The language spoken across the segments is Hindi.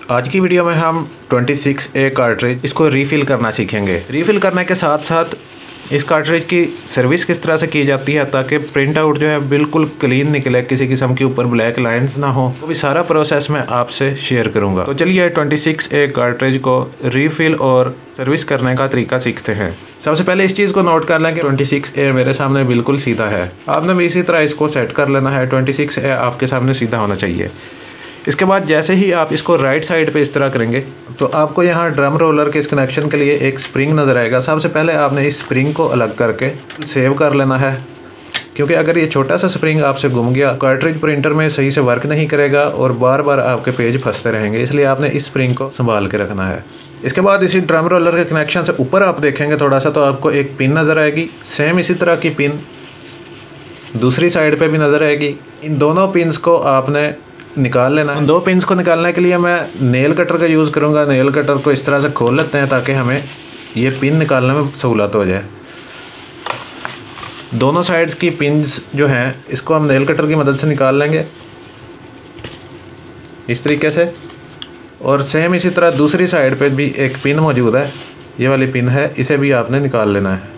आज की वीडियो में हम 26A कार्ट्रिज इसको रीफ़िल करना सीखेंगे। रीफ़िल करने के साथ साथ इस कार्ट्रिज की सर्विस किस तरह से की जाती है ताकि प्रिंट आउट जो है बिल्कुल क्लीन निकले, किसी किस्म के ऊपर ब्लैक लाइंस ना हो, वो भी सारा प्रोसेस मैं आपसे शेयर करूंगा। तो चलिए 26A कार्ट्रिज को रीफ़िल और सर्विस करने का तरीका सीखते हैं। सबसे पहले इस चीज़ को नोट कर लें कि 26A मेरे सामने बिल्कुल सीधा है। आपने भी इसी तरह इसको सेट कर लेना है। 26A आपके सामने सीधा होना चाहिए। इसके बाद जैसे ही आप इसको राइट साइड पे इस तरह करेंगे तो आपको यहाँ ड्रम रोलर के इस कनेक्शन के लिए एक स्प्रिंग नज़र आएगा। सबसे पहले आपने इस स्प्रिंग को अलग करके सेव कर लेना है, क्योंकि अगर ये छोटा सा स्प्रिंग आपसे गुम गया कार्ट्रिज प्रिंटर में सही से वर्क नहीं करेगा और बार बार आपके पेज फंसते रहेंगे, इसलिए आपने इस स्प्रिंग को संभाल के रखना है। इसके बाद इसी ड्रम रोलर के कनेक्शन से ऊपर आप देखेंगे थोड़ा सा, तो आपको एक पिन नज़र आएगी। सेम इसी तरह की पिन दूसरी साइड पर भी नज़र आएगी। इन दोनों पिन्स को आपने निकाल लेना है। दो पिन्स को निकालने के लिए मैं नेल कटर का यूज़ करूँगा। नेल कटर को इस तरह से खोल लेते हैं ताकि हमें ये पिन निकालने में सहूलत हो जाए। दोनों साइड्स की पिन्स जो हैं इसको हम नेल कटर की मदद से निकाल लेंगे इस तरीके से। और सेम इसी तरह दूसरी साइड पे भी एक पिन मौजूद है, ये वाली पिन है, इसे भी आपने निकाल लेना है।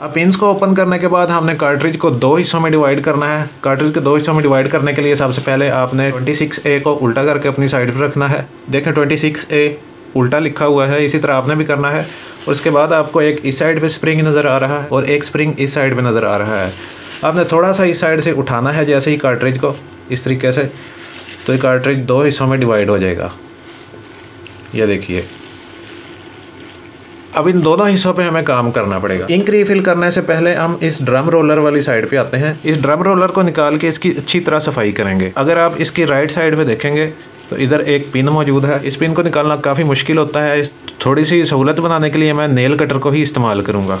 अब पिन्स को ओपन करने के बाद हमने कार्ट्रिज को दो हिस्सों में डिवाइड करना है। कार्ट्रिज को दो हिस्सों में डिवाइड करने के लिए सबसे पहले आपने 26A को उल्टा करके अपनी साइड पर रखना है। देखें 26A उल्टा लिखा हुआ है, इसी तरह आपने भी करना है। और उसके बाद आपको एक इस साइड पे स्प्रिंग नज़र आ रहा है और एक स्प्रिंग इस साइड पे नज़र आ रहा है। आपने थोड़ा सा इस साइड से उठाना है जैसे ही कार्ट्रिज को इस तरीके से, तो ये कार्ट्रिज दो हिस्सों में डिवाइड हो जाएगा। यह देखिए, अब इन दोनों हिस्सों पे हमें काम करना पड़ेगा। इंक रीफिल करने से पहले हम इस ड्रम रोलर वाली साइड पे आते हैं। इस ड्रम रोलर को निकाल के इसकी अच्छी तरह सफाई करेंगे। अगर आप इसकी राइट साइड में देखेंगे तो इधर एक पिन मौजूद है। इस पिन को निकालना काफ़ी मुश्किल होता है। थोड़ी सी सहूलत बनाने के लिए मैं नेल कटर को ही इस्तेमाल करूँगा।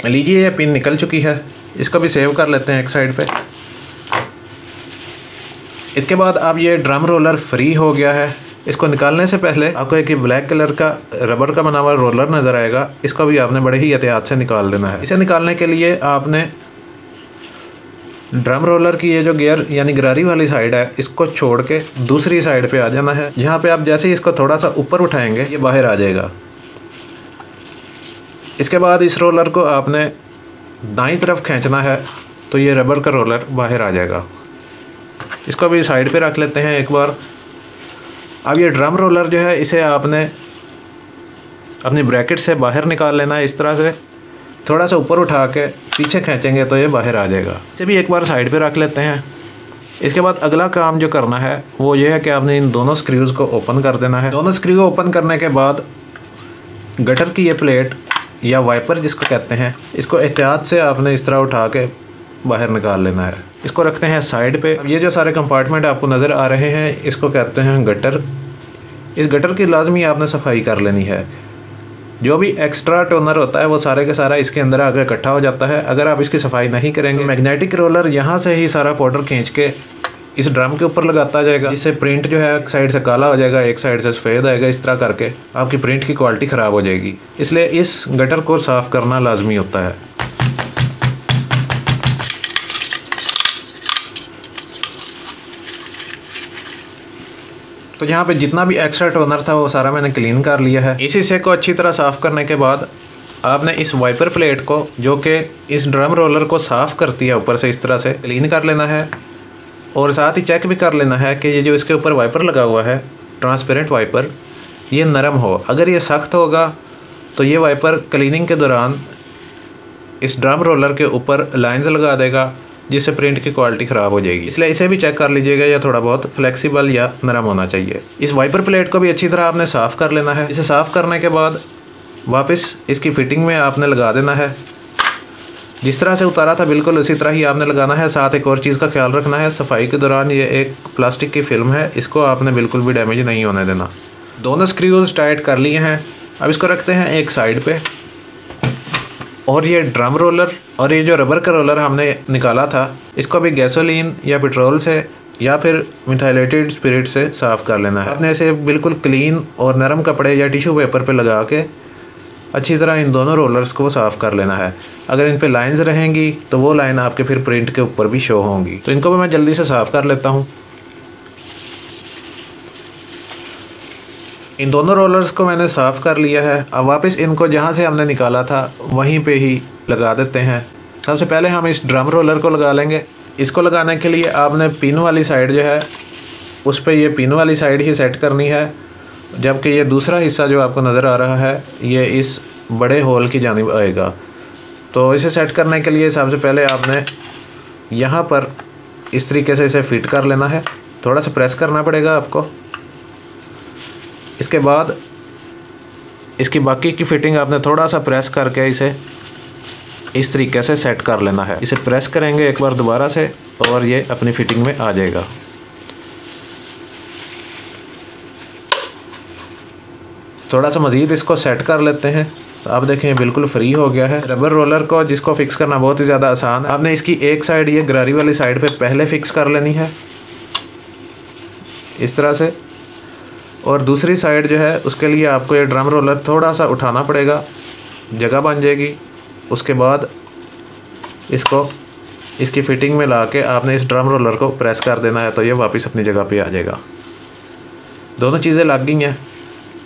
लीजिए, यह पिन निकल चुकी है, इसको भी सेव कर लेते हैं एक साइड पे। इसके बाद अब ये ड्रम रोलर फ्री हो गया है। इसको निकालने से पहले आपको एक ब्लैक कलर का रबर का बना हुआ रोलर नज़र आएगा, इसको भी आपने बड़े ही एहतियात से निकाल देना है। इसे निकालने के लिए आपने ड्रम रोलर की ये जो गियर यानी गरारी वाली साइड है इसको छोड़ के दूसरी साइड पे आ जाना है। यहाँ पे आप जैसे ही इसको थोड़ा सा ऊपर उठाएंगे ये बाहर आ जाएगा। इसके बाद इस रोलर को आपने दाईं तरफ खींचना है तो ये रबर का रोलर बाहर आ जाएगा। इसको भी साइड पे रख लेते हैं एक बार। अब ये ड्रम रोलर जो है इसे आपने अपनी ब्रैकेट से बाहर निकाल लेना है। इस तरह से थोड़ा सा ऊपर उठा के पीछे खींचेंगे तो ये बाहर आ जाएगा। इसे भी एक बार साइड पे रख लेते हैं। इसके बाद अगला काम जो करना है वो ये है कि आपने इन दोनों स्क्रूज़ को ओपन कर देना है। दोनों स्क्रू ओपन करने के बाद गटर की ये प्लेट या वाइपर जिसको कहते हैं, इसको एहतियात से आपने इस तरह उठा के बाहर निकाल लेना है। इसको रखते हैं साइड पे। ये जो सारे कंपार्टमेंट आपको नज़र आ रहे हैं इसको कहते हैं गटर। इस गटर की लाजमी आपने सफाई कर लेनी है। जो भी एक्स्ट्रा टोनर होता है वो सारे के सारा इसके अंदर आकर इकट्ठा हो जाता है। अगर आप इसकी सफाई नहीं करेंगे मैग्नेटिक रोलर यहाँ से ही सारा पाउडर खींच के इस ड्रम के ऊपर लगाता जाएगा, जिससे प्रिंट जो है एक साइड से काला हो जाएगा, एक साइड से सफ़ेद आएगा। इस तरह करके आपकी प्रिंट की क्वालिटी ख़राब हो जाएगी। इसलिए इस गटर को साफ़ करना लाजमी होता है। तो यहाँ पे जितना भी एक्स्ट्रा टोनर था वो सारा मैंने क्लीन कर लिया है। इस हिस्से को अच्छी तरह साफ़ करने के बाद आपने इस वाइपर प्लेट को जो कि इस ड्रम रोलर को साफ़ करती है ऊपर से इस तरह से क्लीन कर लेना है। और साथ ही चेक भी कर लेना है कि ये जो इसके ऊपर वाइपर लगा हुआ है ट्रांसपेरेंट वाइपर, ये नरम हो। अगर ये सख्त होगा तो ये वाइपर क्लीनिंग के दौरान इस ड्रम रोलर के ऊपर लाइंस लगा देगा, जिससे प्रिंट की क्वालिटी ख़राब हो जाएगी। इसलिए इसे भी चेक कर लीजिएगा, या थोड़ा बहुत फ्लेक्सिबल या नरम होना चाहिए। इस वाइपर प्लेट को भी अच्छी तरह आपने साफ़ कर लेना है। इसे साफ़ करने के बाद वापस इसकी फ़िटिंग में आपने लगा देना है। जिस तरह से उतारा था बिल्कुल उसी तरह ही आपने लगाना है। साथ एक और चीज़ का ख्याल रखना है, सफाई के दौरान ये एक प्लास्टिक की फिल्म है, इसको आपने बिल्कुल भी डैमेज नहीं होने देना। दोनों स्क्रूज टाइट कर लिए हैं। अब इसको रखते हैं एक साइड पे। और ये ड्रम रोलर और ये जो रबर का रोलर हमने निकाला था इसको भी गैसोलीन या पेट्रोल से या फिर मिथाइलेटेड स्पिरिट से साफ़ कर लेना है। आपने इसे बिल्कुल क्लीन और नरम कपड़े या टिश्यू पेपर पे लगा के अच्छी तरह इन दोनों रोलर्स को साफ़ कर लेना है। अगर इन पे लाइंस रहेंगी तो वो लाइन आपके फिर प्रिंट के ऊपर भी शो होंगी। तो इनको भी मैं जल्दी से साफ़ कर लेता हूँ। इन दोनों रोलर्स को मैंने साफ़ कर लिया है। अब वापस इनको जहाँ से हमने निकाला था वहीं पे ही लगा देते हैं। सबसे पहले हम इस ड्रम रोलर को लगा लेंगे। इसको लगाने के लिए आपने पिन वाली साइड जो है उस पर ये पिन वाली साइड ही सेट करनी है, जबकि ये दूसरा हिस्सा जो आपको नज़र आ रहा है ये इस बड़े होल की जानिब आएगा। तो इसे सेट करने के लिए सबसे पहले आपने यहाँ पर इस तरीके से इसे फिट कर लेना है। थोड़ा सा प्रेस करना पड़ेगा आपको। इसके बाद इसकी बाकी की फिटिंग आपने थोड़ा सा प्रेस करके इसे इस तरीके से सेट कर लेना है। इसे प्रेस करेंगे एक बार दोबारा से और ये अपनी फिटिंग में आ जाएगा। थोड़ा सा मज़ीद इसको सेट कर लेते हैं। तो आप देखें बिल्कुल फ्री हो गया है। रबर रोलर को जिसको फिक्स करना बहुत ही ज़्यादा आसान है। आपने इसकी एक साइड ये गरारी वाली साइड पे पहले फिक्स कर लेनी है इस तरह से, और दूसरी साइड जो है उसके लिए आपको ये ड्रम रोलर थोड़ा सा उठाना पड़ेगा, जगह बन जाएगी। उसके बाद इसको इसकी फिटिंग में ला के आपने इस ड्रम रोलर को प्रेस कर देना है तो ये वापस अपनी जगह पे आ जाएगा। दोनों चीज़ें लग गई हैं।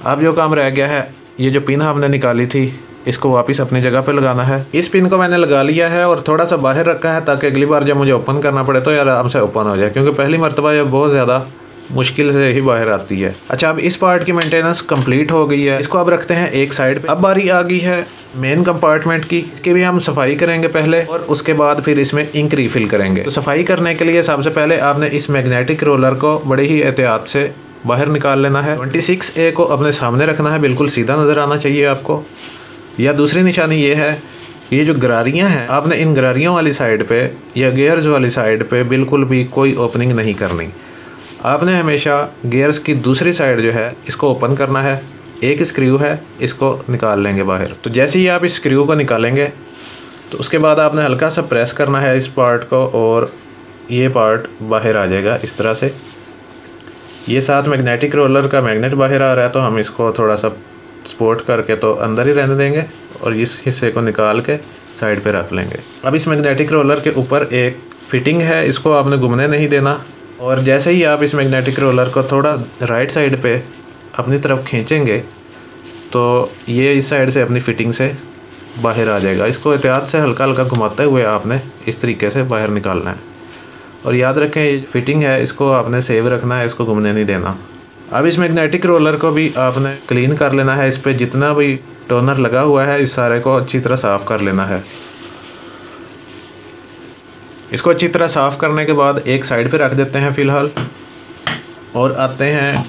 अब जो काम रह गया है, ये जो पिन हमने निकाली थी इसको वापस अपनी जगह पे लगाना है। इस पिन को मैंने लगा लिया है और थोड़ा सा बाहर रखा है ताकि अगली बार जब मुझे ओपन करना पड़े तो यार आराम से ओपन हो जाए, क्योंकि पहली मरतबा ये बहुत ज़्यादा मुश्किल से ही बाहर आती है। अच्छा, अब इस पार्ट की मेंटेनेंस कंप्लीट हो गई है। इसको अब रखते हैं एक साइड पे। अब बारी आ गई है मेन कंपार्टमेंट की। इसकी भी हम सफाई करेंगे पहले और उसके बाद फिर इसमें इंक रिफिल करेंगे। तो सफाई करने के लिए सबसे पहले आपने इस मैग्नेटिक रोलर को बड़ी ही एहतियात से बाहर निकाल लेना है। 26A को अपने सामने रखना है, बिल्कुल सीधा नज़र आना चाहिए आपको। या दूसरी निशानी ये है, ये जो गरारियाँ हैं आपने इन गरारियों वाली साइड पे या गियर्स वाली साइड पे बिल्कुल भी कोई ओपनिंग नहीं करनी। आपने हमेशा गियर्स की दूसरी साइड जो है इसको ओपन करना है। एक स्क्रू है, इसको निकाल लेंगे बाहर। तो जैसे ही आप इस स्क्रू को निकालेंगे तो उसके बाद आपने हल्का सा प्रेस करना है इस पार्ट को और ये पार्ट बाहर आ जाएगा इस तरह से। ये साथ मैग्नेटिक रोलर का मैग्नेट बाहर आ रहा है तो हम इसको थोड़ा सा सपोर्ट करके तो अंदर ही रहने देंगे और इस हिस्से को निकाल के साइड पे रख लेंगे। अब इस मैग्नेटिक रोलर के ऊपर एक फिटिंग है, इसको आपने घूमने नहीं देना। और जैसे ही आप इस मैग्नेटिक रोलर को थोड़ा राइट साइड पे अपनी तरफ खींचेंगे तो ये इस साइड से अपनी फिटिंग से बाहर आ जाएगा। इसको एहतियात से हल्का हल्का घुमाते हुए आपने इस तरीके से बाहर निकालना है। और याद रखें ये फिटिंग है, इसको आपने सेव रखना है, इसको घूमने नहीं देना। अब इस मैग्नेटिक रोलर को भी आपने क्लीन कर लेना है। इस पर जितना भी टोनर लगा हुआ है इस सारे को अच्छी तरह साफ़ कर लेना है। इसको अच्छी तरह साफ़ करने के बाद एक साइड पे रख देते हैं फ़िलहाल और आते हैं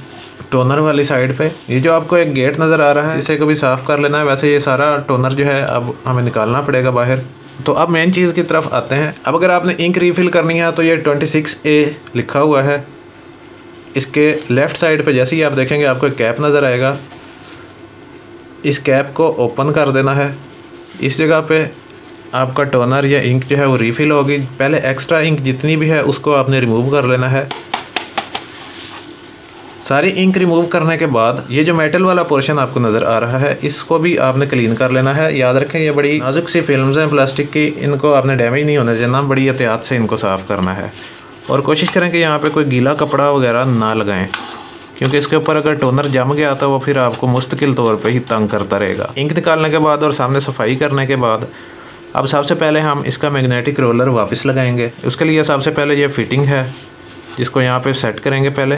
टोनर वाली साइड पे। ये जो आपको एक गेट नज़र आ रहा है इसे को भी साफ़ कर लेना है। वैसे ये सारा टोनर जो है अब हमें निकालना पड़ेगा बाहर। तो अब मेन चीज़ की तरफ आते हैं। अब अगर आपने इंक रिफ़िल करनी है तो ये 26A लिखा हुआ है। इसके लेफ़्ट साइड पे जैसे ही आप देखेंगे आपको एक कैप नज़र आएगा। इस कैप को ओपन कर देना है। इस जगह पे आपका टोनर या इंक जो है वो रिफ़िल होगी। पहले एक्स्ट्रा इंक जितनी भी है उसको आपने रिमूव कर लेना है। सारी इंक रिमूव करने के बाद ये जो मेटल वाला पोर्शन आपको नज़र आ रहा है इसको भी आपने क्लीन कर लेना है। याद रखें ये बड़ी नाजुक सी फिल्म्स हैं प्लास्टिक की, इनको आपने डैमेज नहीं होने देना, बड़ी एहतियात से इनको साफ़ करना है। और कोशिश करें कि यहाँ पे कोई गीला कपड़ा वगैरह ना लगाएं, क्योंकि इसके ऊपर अगर टोनर जम गया तो वो फिर आपको मुस्तकिल तौर पे ही तंग करता रहेगा। इंक निकालने के बाद और सामने सफाई करने के बाद अब सबसे पहले हम इसका मैग्नेटिक रोलर वापस लगाएंगे। उसके लिए सबसे पहले ये फिटिंग है जिसको यहाँ पे सेट करेंगे पहले,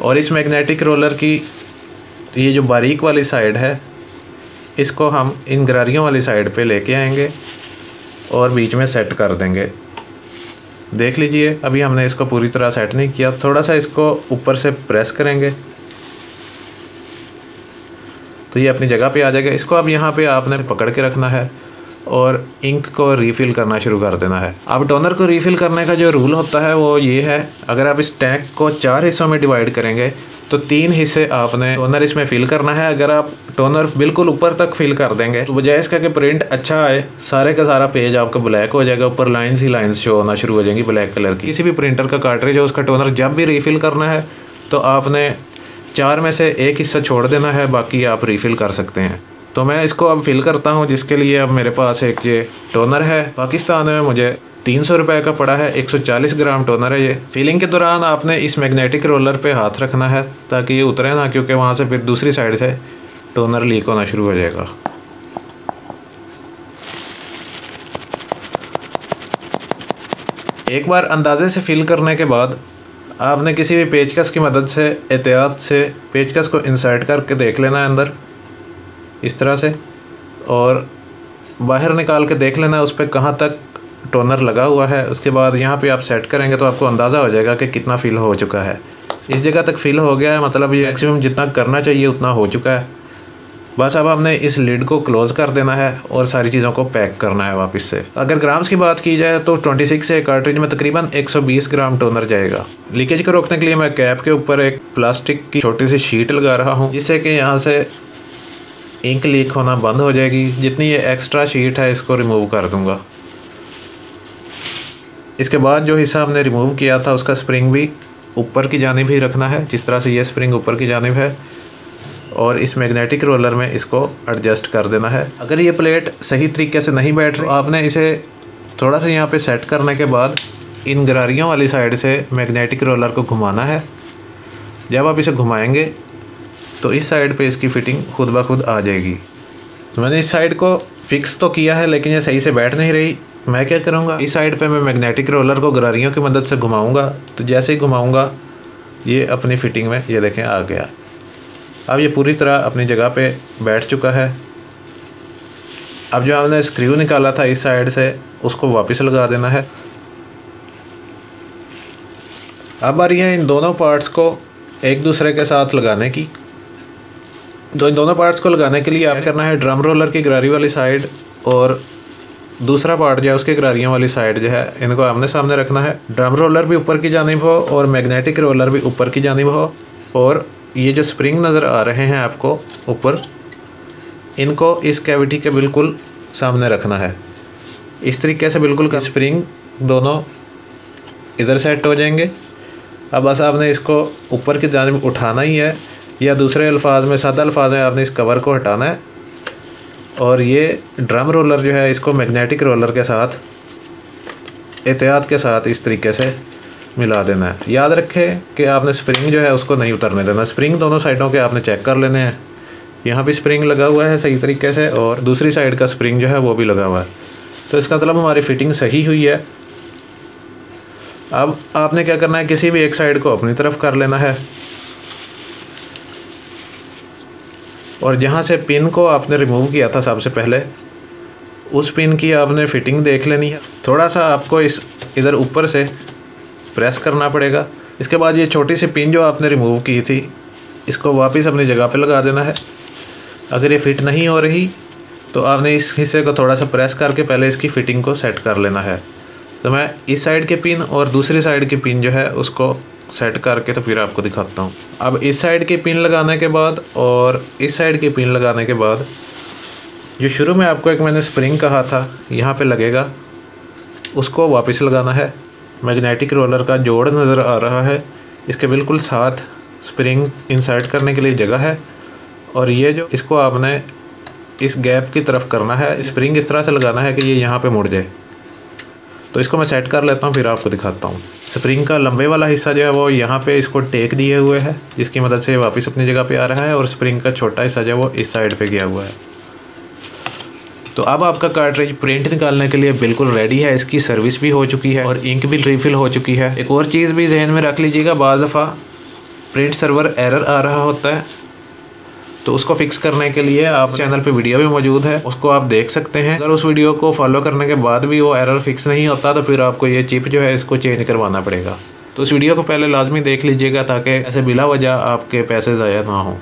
और इस मैग्नेटिक रोलर की ये जो बारीक वाली साइड है इसको हम इन गरारियों वाली साइड पे लेके आएंगे और बीच में सेट कर देंगे। देख लीजिए अभी हमने इसको पूरी तरह सेट नहीं किया, थोड़ा सा इसको ऊपर से प्रेस करेंगे तो ये अपनी जगह पे आ जाएगा। इसको अब यहाँ पे आपने पकड़ के रखना है और इंक को रीफ़िल करना शुरू कर देना है। अब टोनर को रीफ़िल करने का जो रूल होता है वो ये है, अगर आप इस टैंक को 4 हिस्सों में डिवाइड करेंगे तो 3 हिस्से आपने टोनर इसमें फिल करना है। अगर आप टोनर बिल्कुल ऊपर तक फिल कर देंगे तो बजाय इसका कि प्रिंट अच्छा आए सारे का सारा पेज आपका ब्लैक हो जाएगा, ऊपर लाइन्स ही लाइन्स शो होना शुरू हो जाएंगी ब्लैक कलर की। किसी भी प्रिंटर का कार्ट्रिज है उसका टोनर जब भी रीफ़िल करना है तो आपने 4 में से 1 हिस्सा छोड़ देना है, बाकी आप रीफ़िल कर सकते हैं। तो मैं इसको अब फिल करता हूँ, जिसके लिए अब मेरे पास एक ये टोनर है। पाकिस्तान में मुझे 300 रुपये का पड़ा है। 140 ग्राम टोनर है ये। फिलिंग के दौरान आपने इस मैग्नेटिक रोलर पे हाथ रखना है ताकि ये उतरे ना, क्योंकि वहाँ से फिर दूसरी साइड से टोनर लीक होना शुरू हो जाएगा। एक बार अंदाजे से फिल करने के बाद आपने किसी भी पेचकस की मदद से एहतियात से पेचकस को इंसर्ट करके देख लेना है अंदर इस तरह से, और बाहर निकाल के देख लेना है उस पर कहाँ तक टोनर लगा हुआ है। उसके बाद यहाँ पे आप सेट करेंगे तो आपको अंदाज़ा हो जाएगा कि कितना फिल हो चुका है। इस जगह तक फिल हो गया है, मतलब ये मैक्सिमम जितना करना चाहिए उतना हो चुका है। बस अब हमने इस लिड को क्लोज़ कर देना है और सारी चीज़ों को पैक करना है वापस से। अगर ग्राम्स की बात की जाए तो 26 से कार्ट्रिज में तकरीबन 120 ग्राम टोनर जाएगा। लीकेज को रोकने के लिए मैं कैप के ऊपर एक प्लास्टिक की छोटी सी शीट लगा रहा हूँ, जिससे कि यहाँ से इंक लीक होना बंद हो जाएगी। जितनी ये एक्स्ट्रा शीट है इसको रिमूव कर दूँगा। इसके बाद जो हिस्सा हमने रिमूव किया था उसका स्प्रिंग भी ऊपर की जानिब ही रखना है, जिस तरह से ये स्प्रिंग ऊपर की जानिब है, और इस मैग्नेटिक रोलर में इसको एडजस्ट कर देना है। अगर ये प्लेट सही तरीके से नहीं बैठ रही तो आपने इसे थोड़ा सा यहाँ पे सेट करने के बाद इन गरारियों वाली साइड से मैग्नेटिक रोलर को घुमाना है। जब आप इसे घुमाएंगे तो इस साइड पे इसकी फ़िटिंग खुद ब खुद आ जाएगी। तो मैंने इस साइड को फिक्स तो किया है, लेकिन ये सही से बैठ नहीं रही। मैं क्या करूँगा, इस साइड पे मैं मैग्नेटिक रोलर को गरारियों की मदद से घुमाऊँगा, तो जैसे ही घुमाऊँगा ये अपनी फ़िटिंग में, ये देखें, आ गया। अब ये पूरी तरह अपनी जगह पे बैठ चुका है। अब जो हमने स्क्रू निकाला था इस साइड से उसको वापस लगा देना है। अब आ रही है इन दोनों पार्ट्स को एक दूसरे के साथ लगाने की। तो इन दोनों पार्ट्स को लगाने के लिए आप करना है, ड्रम रोलर की गरारी वाली साइड और दूसरा पार्ट जो है उसके गरारियों वाली साइड जो है, इनको आमने सामने रखना है। ड्रम रोलर भी ऊपर की जानिब हो और मैग्नेटिक रोलर भी ऊपर की जानिब हो, और ये जो स्प्रिंग नज़र आ रहे हैं आपको ऊपर, इनको इस कैविटी के बिल्कुल सामने रखना है। इस तरीके से बिल्कुल का स्प्रिंग दोनों इधर सेट हो जाएंगे। अब बस आपने इसको ऊपर की जानिब उठाना ही है, या दूसरे अल्फाज में, सादा अल्फाज में, आपने इस कवर को हटाना है और ये ड्रम रोलर जो है इसको मैग्नेटिक रोलर के साथ एहतियात के साथ इस तरीके से मिला देना है। याद रखें कि आपने स्प्रिंग जो है उसको नहीं उतरने देना। स्प्रिंग दोनों साइडों के आपने चेक कर लेने हैं। यहाँ भी स्प्रिंग लगा हुआ है सही तरीके से और दूसरी साइड का स्प्रिंग जो है वो भी लगा हुआ है, तो इसका मतलब हमारी फ़िटिंग सही हुई है। अब आपने क्या करना है, किसी भी एक साइड को अपनी तरफ कर लेना है और जहाँ से पिन को आपने रिमूव किया था सबसे पहले, उस पिन की आपने फ़िटिंग देख लेनी है। थोड़ा सा आपको इस इधर ऊपर से प्रेस करना पड़ेगा। इसके बाद ये छोटी सी पिन जो आपने रिमूव की थी इसको वापस अपनी जगह पे लगा देना है। अगर ये फिट नहीं हो रही तो आपने इस हिस्से को थोड़ा सा प्रेस करके पहले इसकी फ़िटिंग को सेट कर लेना है। तो मैं इस साइड के पिन और दूसरी साइड की पिन जो है उसको सेट करके तो फिर आपको दिखाता हूँ। अब इस साइड की पिन लगाने के बाद और इस साइड की पिन लगाने के बाद जो शुरू में आपको एक मैंने स्प्रिंग कहा था यहाँ पे लगेगा, उसको वापस लगाना है। मैग्नेटिक रोलर का जोड़ नज़र आ रहा है, इसके बिल्कुल साथ स्प्रिंग इंसर्ट करने के लिए जगह है और ये जो इसको आपने इस गैप की तरफ करना है। स्प्रिंग इस तरह से लगाना है कि ये यहाँ पे मुड़ जाए। तो इसको मैं सेट कर लेता हूँ फिर आपको दिखाता हूँ। स्प्रिंग का लंबे वाला हिस्सा जो है वो यहाँ पे इसको टेक दिए हुए है, जिसकी मदद से वापस अपनी जगह पे आ रहा है, और स्प्रिंग का छोटा हिस्सा जो है वो इस साइड पे गया हुआ है। तो अब आपका कार्ट्रिज प्रिंट निकालने के लिए बिल्कुल रेडी है। इसकी सर्विस भी हो चुकी है और इंक भी रिफ़िल हो चुकी है। एक और चीज़ भी जहन में रख लीजिएगा, बाज़ दफ़ा प्रिंट सर्वर एरर आ रहा होता है, तो उसको फिक्स करने के लिए आप चैनल पे वीडियो भी मौजूद है, उसको आप देख सकते हैं। अगर उस वीडियो को फॉलो करने के बाद भी वो एरर फिक्स नहीं होता तो फिर आपको ये चिप जो है इसको चेंज करवाना पड़ेगा। तो उस वीडियो को पहले लाजमी देख लीजिएगा ताकि ऐसे बिला वजह आपके पैसे ज़ाया ना हो।